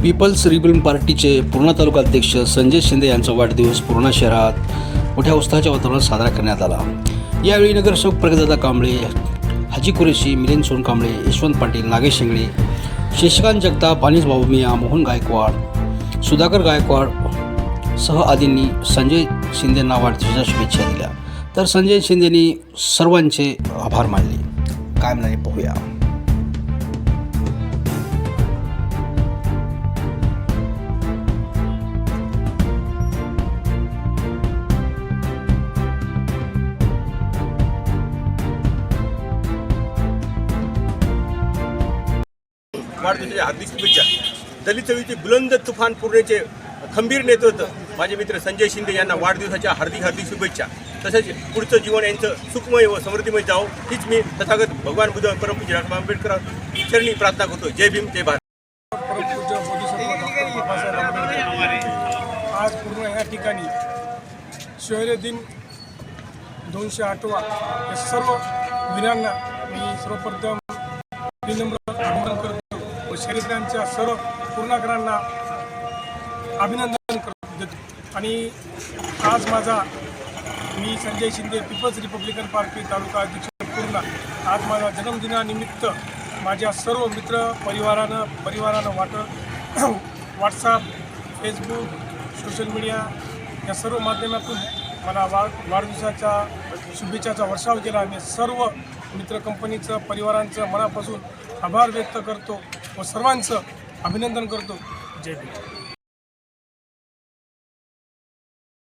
People's Republican पार्टीचे पूर्णा तालुका अध्यक्ष संजय शिंदे यांचा वाढदिवस पूर्णा शहरात मोठ्या उत्साहाच्या वातावरणात साजरा करण्यात आला। यावेळी नगरसेवक प्रगतदादा कांबळे, हाजी कुरेशी, मिलिंद सोनकांबळे, यशवंत पाटील, नागेश शेंगळे, शशिकांत जगताप, अनिस बाबूमिया, मोहन गायकवाड, सुधाकर गायकवाड सह आदींनी संजय शिंदेंना वाढदिवसाच्या शुभेच्छा दिल्या। तर संजय शिंदेंनी सर्वांचे आभार मानले। काय म्हणाले पाहूया। वाढदिवसाच्या हार्दिक शुभेच्छा। दलित चळवळीचे बुलंद तुफान पूर्णेचे खंबीर नेतृत्व माझे मित्र संजय शिंदे यांना वाढदिवसाच्या हार्दिक शुभेच्छा। तसेच पुढचं जीवन यांचं सुखमय व समृद्धीमय जावो हीच मी तथागत भगवान बुद्ध परमपूज्य डॉक्टर आंबेडकर चरणी प्रार्थना करतो। जय भीम, जय भारत। आज पूर्ण या ठिकाणी शौर्य दिन 208वा या सर्व वीरांना मी सर्वप्रथम विनम्र अभिनंदन करतो व शहीदांच्या सर्व पूर्णागरांना अभिनंदन देतो। आणि आज मी Sanjay Shinde People's Republican Party taluka अध्यक्ष पूर्णा, आज माझा जन्मदिनानिमित्त माझ्या सर्व मित्र परिवारानं व्हॉट्सअप, फेसबुक, सोशल मीडिया या सर्व माध्यमातून मला वाढदिवसाच्या शुभेच्छाचा वर्षाव केला। मी सर्व मित्र कंपनीचं परिवारांचं मनापासून आभार व्यक्त करतो व सर्वांचं अभिनंदन करतो। जय भीम।